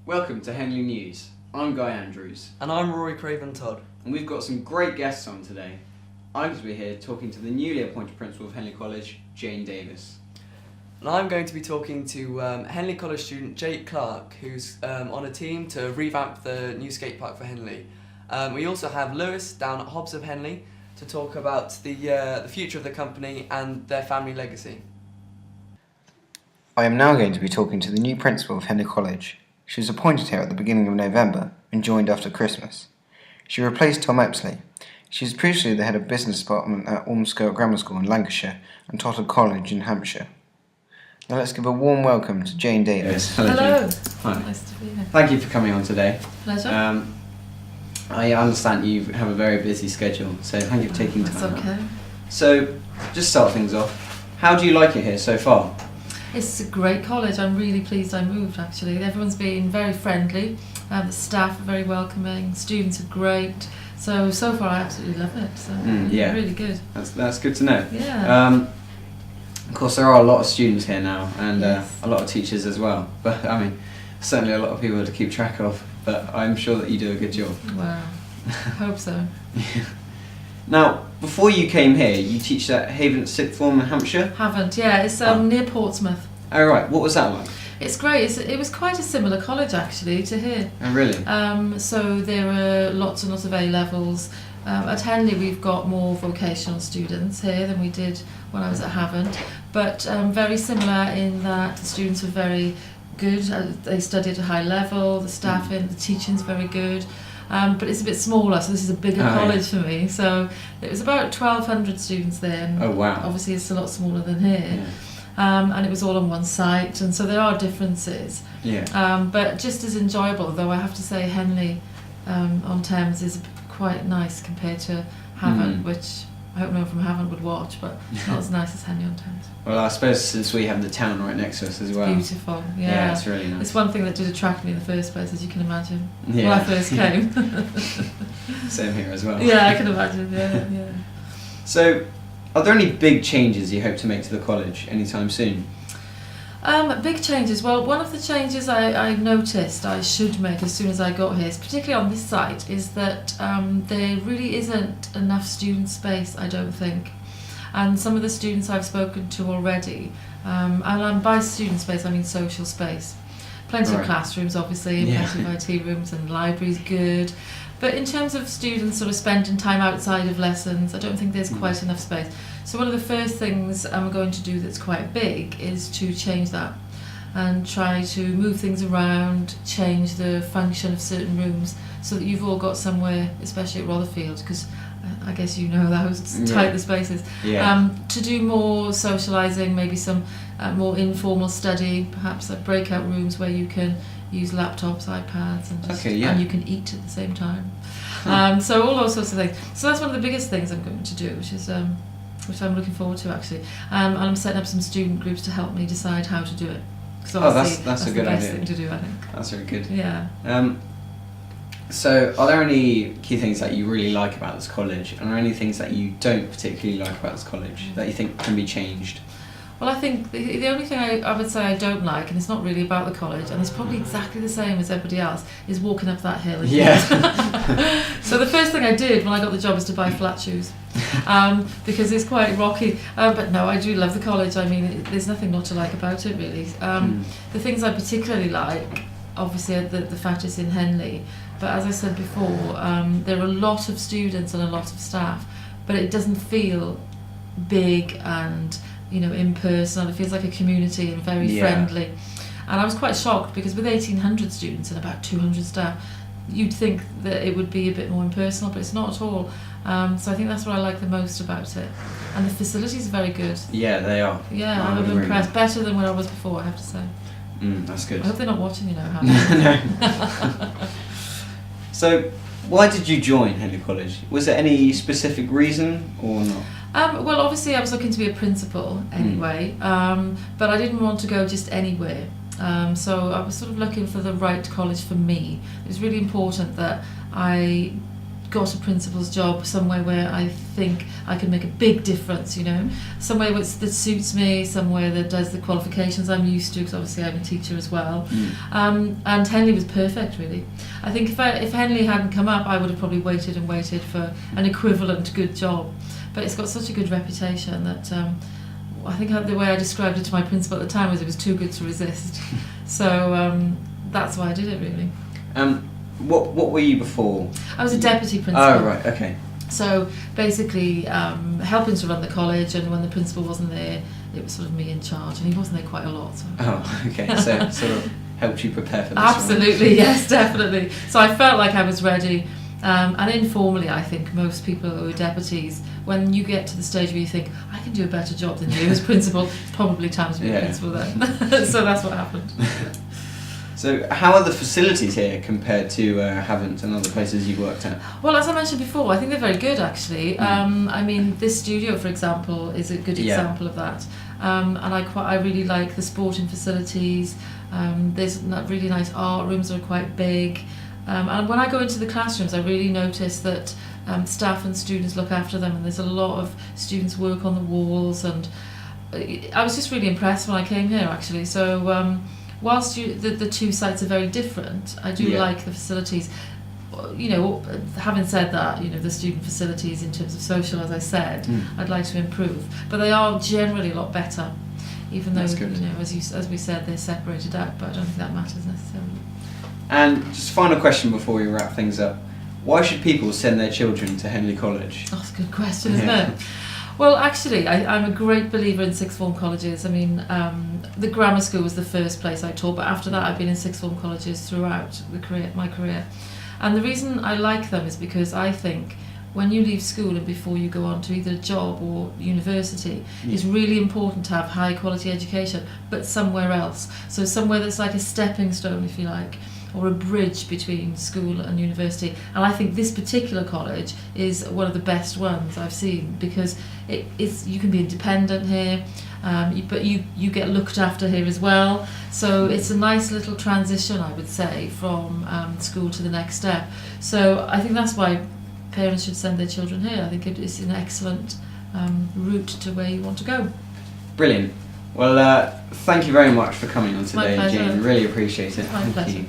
Welcome to Henley News. I'm Guy Andrews. And I'm Rory Craven Todd. And we've got some great guests on today. I'm going to be here talking to the newly appointed principal of Henley College, Jayne Davis. And I'm going to be talking to Henley College student Jake Clark, who's on a team to revamp the new skate park for Henley. We also have Lewis down at Hobbs of Henley to talk about the future of the company and their family legacy. I am now going to be talking to the new principal of Henley College. She was appointed here at the beginning of November and joined after Christmas. She replaced Tom Epsley. She was previously the head of business department at Ormskirk Grammar School in Lancashire and taught at college in Hampshire. Now let's give a warm welcome to Jayne Davis. Yes, hello. Jane. Hi. Nice to be here. Thank you for coming on today. Pleasure. I understand you have a very busy schedule, so thank you for taking time That's okay. out. So, just start things off. How do you like it here so far? It's a great college. I'm really pleased I moved, actually. Everyone's been very friendly. The staff are very welcoming. Students are great. So far I absolutely love it. So yeah. really good. That's good to know. Yeah. Of course, there are a lot of students here now, and Yes. a lot of teachers as well. But I mean, certainly a lot of people to keep track of. But I'm sure that you do a good job. Wow. Hope so. Now, before you came here, you teach at Haven Sixth Form in Hampshire. Haven't. Yeah, it's near Portsmouth. Oh right, what was that like? It's great. It was quite a similar college, actually, to here. Oh really? So there are lots and lots of A-levels. At Henley we've got more vocational students here than we did when I was at Havant, but very similar in that the students were very good. They studied at a high level, the staffing, the teaching's very good. But it's a bit smaller, so this is a bigger college for me. So it was about 1,200 students there. And oh wow. obviously it's a lot smaller than here. Yeah. And it was all on one site, and so there are differences. Yeah. But just as enjoyable, though I have to say Henley-on-Thames is quite nice compared to Havant, which I hope no one from Havant would watch, but not as nice as Henley-on-Thames. Well, I suppose since we have the town right next to us as well. Beautiful, yeah. Yeah, it's really nice. It's one thing that did attract me in the first place, as you can imagine, Yeah. when I first came. Same here as well. Yeah, I can imagine, yeah. So, are there any big changes you hope to make to the college anytime soon? Big changes. Well, one of the changes I noticed I should make as soon as I got here, particularly on this site, is that there really isn't enough student space, I don't think. And some of the students I've spoken to already, and by student space I mean social space. Plenty of classrooms, obviously, and plenty of IT rooms, and libraries good. But in terms of students sort of spending time outside of lessons, I don't think there's quite enough space. So one of the first things I'm going to do that's quite big is to change that and try to move things around, change the function of certain rooms so that you've all got somewhere, especially at Rotherfield, because I guess you know how tight the space is, to do more socialising, maybe some more informal study, perhaps like breakout rooms where you can use laptops, iPads, and and you can eat at the same time. So all those sorts of things. So that's one of the biggest things I'm going to do, which I'm looking forward to actually. And I'm setting up some student groups to help me decide how to do it. That's a good the best idea. thing to do, I think. That's very good. Yeah. So, are there any key things that you really like about this college, and are there any things that you don't particularly like about this college that you think can be changed? Well, I think the only thing I would say I don't like, and it's not really about the college, and it's probably exactly the same as everybody else, is walking up that hill. Yeah. So the first thing I did when I got the job was to buy flat shoes, because it's quite rocky. But no, I do love the college. I mean, there's nothing not to like about it, really. The things I particularly like, obviously, the fact it's in Henley. But as I said before, there are a lot of students and a lot of staff, but it doesn't feel big and impersonal. It feels like a community and very friendly. And I was quite shocked because with 1,800 students and about 200 staff, you'd think that it would be a bit more impersonal, but it's not at all. So I think that's what I like the most about it. And the facilities are very good. Yeah, they are. Yeah, I'm impressed. Better than when I was before, I have to say. That's good. I hope they're not watching, No. So, why did you join Henley College? Was there any specific reason or not? Well, obviously I was looking to be a principal anyway, but I didn't want to go just anywhere. So I was sort of looking for the right college for me. It was really important that I got a principal's job somewhere where I think I can make a big difference, somewhere that suits me, somewhere that does the qualifications I'm used to, because obviously I'm a teacher as well. And Henley was perfect, really. I think if Henley hadn't come up, I would have probably waited for an equivalent good job. But it's got such a good reputation that I think the way I described it to my principal at the time was it was too good to resist. So that's why I did it, really. What were you before? I was a deputy principal. Oh, right, okay. So basically helping to run the college, and when the principal wasn't there, it was sort of me in charge, and he wasn't there quite a lot. So. Oh, okay. So sort of helped you prepare for this. Absolutely, yes, definitely. So I felt like I was ready. And informally, I think most people who are deputies, when you get to the stage where you think, I can do a better job than you as principal, it's probably time to be a principal then. So that's what happened. So how are the facilities here compared to Havant and other places you've worked at? Well, as I mentioned before, I think they're very good, actually. I mean, this studio, for example, is a good example of that. And I really like the sporting facilities. There's really nice art rooms that are quite big. And when I go into the classrooms, I really notice that staff and students look after them, and there's a lot of students work on the walls, and I was just really impressed when I came here, actually. So whilst the two sites are very different, I do like the facilities. Having said that, the student facilities in terms of social, as I said, I'd like to improve, but they are generally a lot better, even though, as we said, they're separated out, but I don't think that matters necessarily. And just final question before we wrap things up. Why should people send their children to Henley College? Oh, that's a good question, isn't it? Well, actually, I'm a great believer in sixth form colleges. I mean, the grammar school was the first place I taught, but after that I've been in sixth form colleges throughout my career. And the reason I like them is because I think when you leave school and before you go on to either a job or university, it's really important to have high quality education, but somewhere else. So somewhere that's like a stepping stone, if you like, or a bridge between school and university. And I think this particular college is one of the best ones I've seen, because you can be independent here, but you get looked after here as well. So it's a nice little transition, I would say, from school to the next step. So I think that's why parents should send their children here. I think it is an excellent route to where you want to go. Brilliant. Well, thank you very much for coming on today, My pleasure. Jayne. Really appreciate it. My Thank pleasure. you.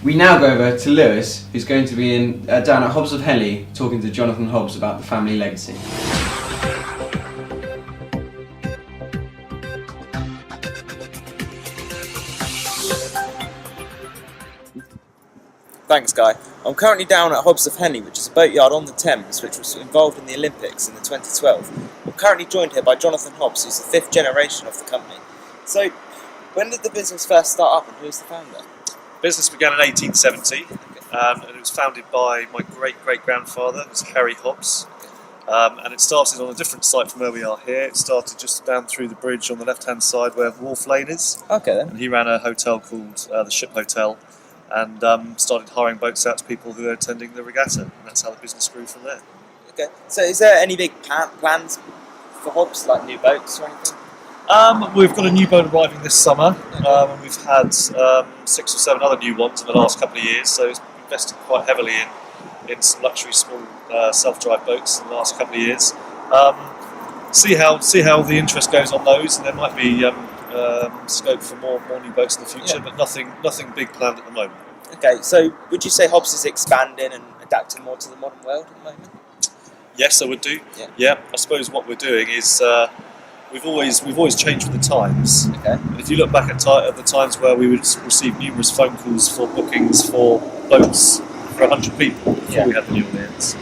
We now go over to Lewis, who's going to be down at Hobbs of Henley talking to Johnathon Hobbs about the family legacy. Thanks, Guy. I'm currently down at Hobbs of Henley, which is a boatyard on the Thames, which was involved in the Olympics in the 2012. I'm currently joined here by Johnathon Hobbs, who's the fifth generation of the company. So, when did the business first start up, and who's the founder? Business began in 1870, and it was founded by my great-great-grandfather, who's Harry Hobbs. And it started on a different site from where we are here. It started just down through the bridge on the left-hand side where Wharf Lane is. Okay then. And he ran a hotel called the Ship Hotel, and started hiring boats out to people who were attending the regatta. And that's how the business grew from there. Okay. So, is there any big plans for Hobbs, like new boats or anything? We've got a new boat arriving this summer, and we've had 6 or 7 other new ones in the last couple of years, so it's invested quite heavily in some luxury small self-drive boats in the last couple of years. See how the interest goes on those, and there might be scope for more new boats in the future, but nothing big planned at the moment. Okay, so would you say Hobbs is expanding and adapting more to the modern world at the moment? Yes, I would do. Yeah. I suppose what we're doing is we've always changed with the times. Okay. And if you look back at the times where we would receive numerous phone calls for bookings for boats for 100 people before we had the New Orleans,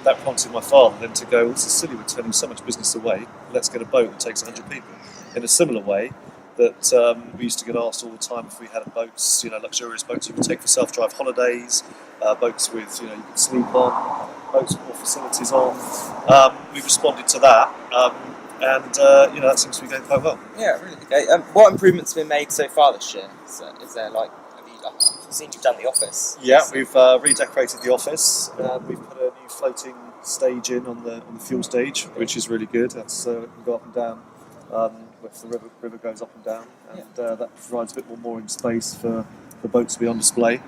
that prompted my father then to go, this is silly, we're turning so much business away, let's get a boat that takes 100 people. In a similar way that we used to get asked all the time if we had boats, luxurious boats you could take for self-drive holidays, boats with, you could sleep on, boats with more facilities on. We've responded to that. And that seems to be going quite well. Yeah, really. Okay. What improvements have been made so far this year? Is there I've seen you've done the office. Yeah, we've redecorated the office. We've put a new floating stage in on the fuel stage, which is really good. That's so it can go up and down if the river goes up and down, and that provides a bit more mooring space for the boats to be on display.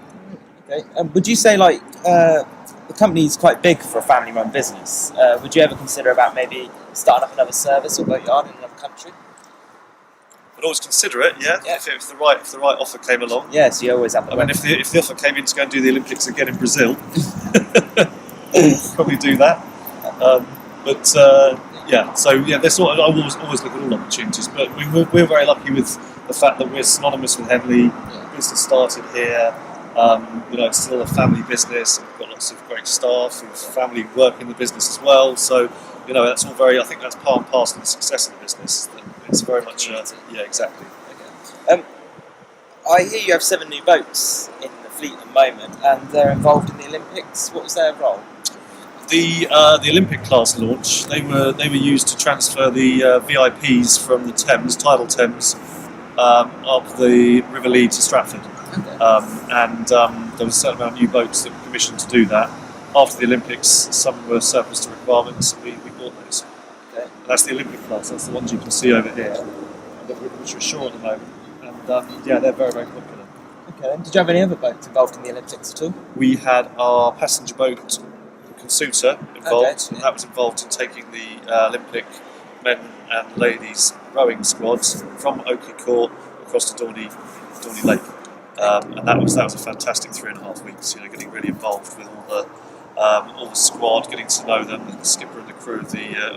Okay. Would you say the company's quite big for a family-run business? Would you ever consider about maybe starting up another service or boatyard in another country? I'd always consider it, yeah. Yeah. If the right offer came along. Yes, you always have. I mean, if the offer came in to go and do the Olympics again in Brazil, probably do that. There's sort of, I always look at all opportunities, but we're very lucky with the fact that we're synonymous with Henley. Business started here. It's still a family business. We've got lots of great staff and family work in the business as well. So, that's all very. I think that's part and parcel of the success of the business. It's very much. Exactly. Okay. I hear you have 7 new boats in the fleet at the moment, and they're involved in the Olympics. What was their role? The Olympic class launch, they were used to transfer the VIPs from the Thames, tidal Thames, up the River Lee to Stratford. Okay. There was a certain amount of new boats that were commissioned to do that. After the Olympics, some were surplus to requirements, and we bought those. Okay. And that's the Olympic class, that's the ones you can see over here, which are ashore at the moment. And they're very, very popular. Okay. And did you have any other boats involved in the Olympics at all? We had our passenger boat, Consuta, involved. Okay, yeah. That was involved in taking the Olympic men and ladies rowing squads from Oakley Court across to Dorney Lake. And that was a fantastic 3.5 weeks. Getting really involved with all the squad, getting to know them, the skipper and the crew of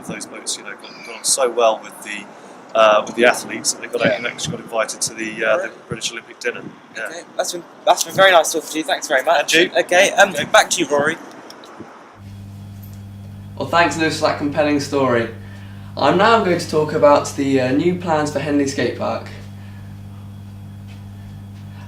those boats. Got on so well with the athletes that they actually got invited to the British Olympic dinner. Yeah. Okay. That's been very nice talking to you. Thanks very much. And you. Okay. Back to you, Rory. Well, thanks, Lewis, for that compelling story. I'm now going to talk about the new plans for Henley Skate Park.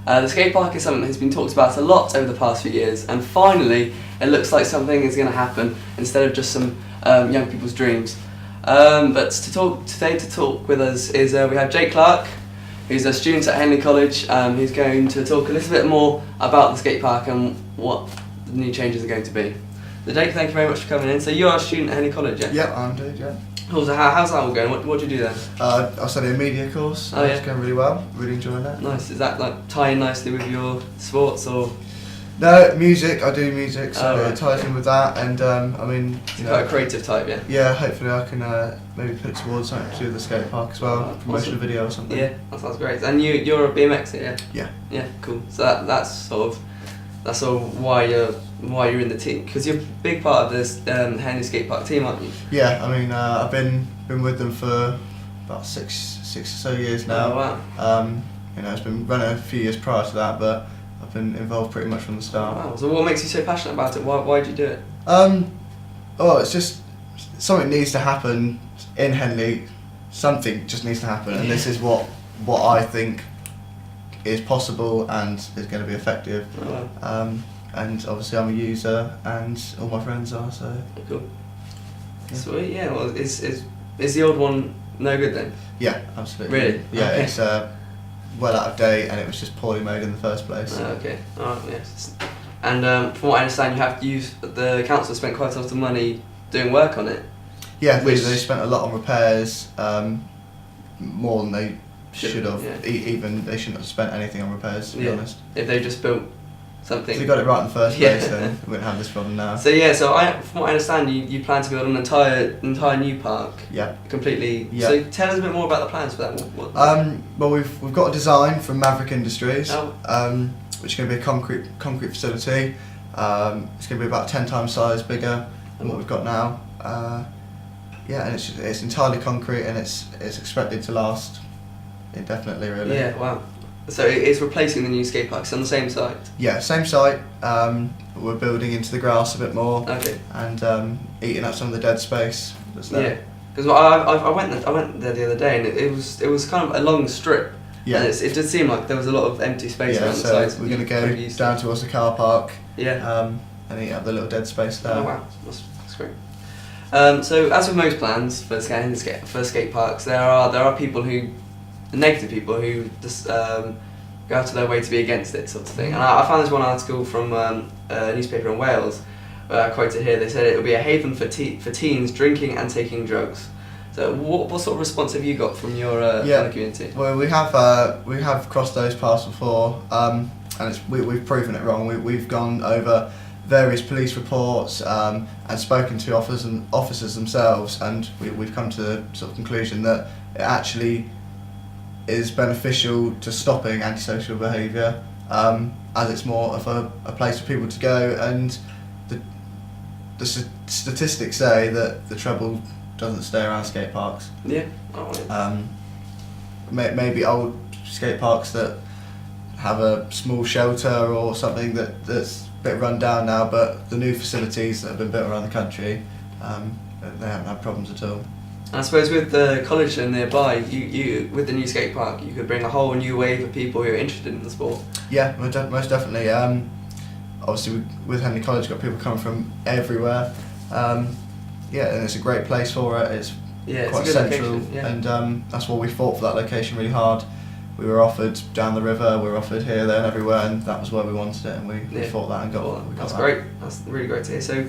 The skate park is something that has been talked about a lot over the past few years, and finally it looks like something is going to happen instead of just some young people's dreams. But to talk with us is we have Jake Clark, who's a student at Henley College, who's going to talk a little bit more about the skate park and what the new changes are going to be. So Jake, thank you very much for coming in. So you're a student at Henley College, yeah? Yeah, I'm doing, yeah. Cool, so how's that all going? What do you do then? I study a media course. Oh, yeah. It's going really well. Really enjoying that. Nice. Is that tying nicely with your sports or? No, music. I do music, so Oh, right. it ties in with that. And Quite a creative type, yeah. Yeah, hopefully I can maybe put it towards something to do with the skate park as well, Oh, promotion awesome. video or something. Yeah, that sounds great. And you're a BMX, yeah? Yeah. Yeah, cool. So that's sort of why you're in the team, because you're a big part of this Henley Skate Park team, aren't you? Yeah, I've been with them for about six or so years now. Oh, wow. It's been running a few years prior to that, but I've been involved pretty much from the start. Wow. So what makes you so passionate about it? Why do you do it? It's just something needs to happen in Henley. Something just needs to happen, and this is what I think is possible and is going to be effective. Oh, wow. And obviously I'm a user, and all my friends are. So Cool. Yeah. Sweet. Yeah. Well, is the old one no good then? yeah, absolutely. Really? Yeah, Okay. it's well out of date, and it was just poorly made in the first place. Okay. Alright. Yes. And from what I understand, the council spent quite a lot of money doing work on it. Yeah, Which- they spent a lot on repairs, more than they should have. Yeah. Even they shouldn't have spent anything on repairs, to be Yeah. honest. If they just built something. If they got it right in the first Yeah. place, then we wouldn't have this problem now. So from what I understand, you plan to build an entire new park, Yeah. completely. Yeah. So tell us a bit more about the plans for that. What Well, we've got a design from Maverick Industries, Oh. which is going to be a concrete facility. It's going to be about 10 times size bigger than what we've got now. And it's entirely concrete, and it's expected to last indefinitely, really. Yeah. Wow. So it's replacing the new skate park. It's on the same site. Yeah, same site. But we're building into the grass a bit more, Okay. and eating up some of the dead space that's there. Yeah. Because I went there the other day, and it was kind of a long strip. Yeah. And it did seem like there was a lot of empty space Yeah, around the so sides. we're going to go Maybe used to- down towards the car park, Yeah. and eat up the little dead space there. Oh wow, that's great. So as with most plans for skate parks, there are people negative people who just go out of their way to be against it, sort of thing. And I found this one article from a newspaper in Wales, where I quote it here. They said it would be a haven for teens drinking and taking drugs. So what sort of response have you got from your from the community? Well, we have crossed those paths before. and we've proven it wrong. We've gone over various police reports and spoken to officers themselves, and we've come to the sort of conclusion that it actually is beneficial to stopping antisocial behaviour, as it's more of a place for people to go, and the statistics say that the trouble doesn't stay around skate parks. Yeah. Maybe old skate parks that have a small shelter or something that's a bit run down now, but the new facilities that have been built around the country, they haven't had problems at all. I suppose with the college nearby, you with the new skate park, you could bring a whole new wave of people who are interested in the sport. Yeah, most definitely. Obviously, with Henley College, got people coming from everywhere. Yeah, and it's a great place for it. It's quite it's a good central, location, yeah. and that's why we fought for that location really hard. We were offered down the river, we were offered here, there, and everywhere, and that was where we wanted it, and we fought that and got that. That's great. That's really great to hear. So,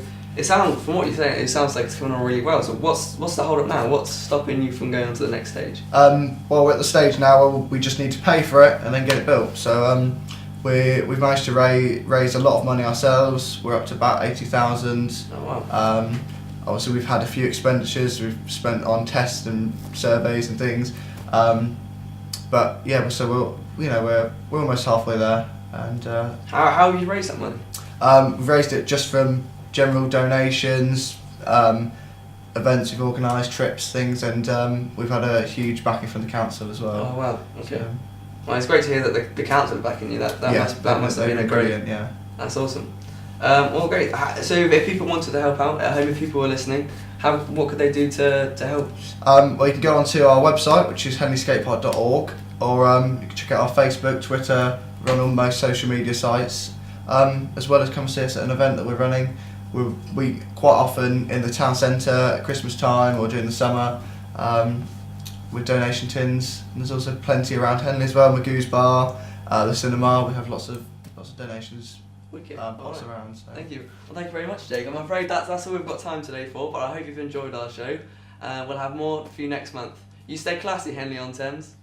from what you're saying, it sounds like it's coming on really well. So, what's the hold up now? What's stopping you from going on to the next stage? Well, we're at the stage now where we just need to pay for it and then get it built. So we've managed to raise a lot of money ourselves. We're up to about 80,000. Oh wow. Obviously, we've had a few expenditures we've spent on tests and surveys and things. But yeah, so we're almost halfway there. And how have you raised that money? we've raised it just from general donations, events we've organised, trips, things, and we've had a huge backing from the council as well. Oh wow, okay. So, Well, it's great to hear that the council are backing you. That must have been a great. brilliant, yeah. That's awesome. Well, great. So, if people wanted to help out at home, if people were listening, what could they do to help? Well, you can go onto our website, which is henleyskatepark.org, or you can check out our Facebook, Twitter, we're on all most social media sites, as well as come see us at an event that we're running. We quite often in the town centre at Christmas time or during the summer with donation tins, and there's also plenty around Henley as well. Magoo's Bar, the cinema. We have lots of donations. Wicked. Pops around. So. Thank you. Well, thank you very much, Jake. I'm afraid that's all we've got time today for, but I hope you've enjoyed our show. We'll have more for you next month. You stay classy, Henley-on-Thames.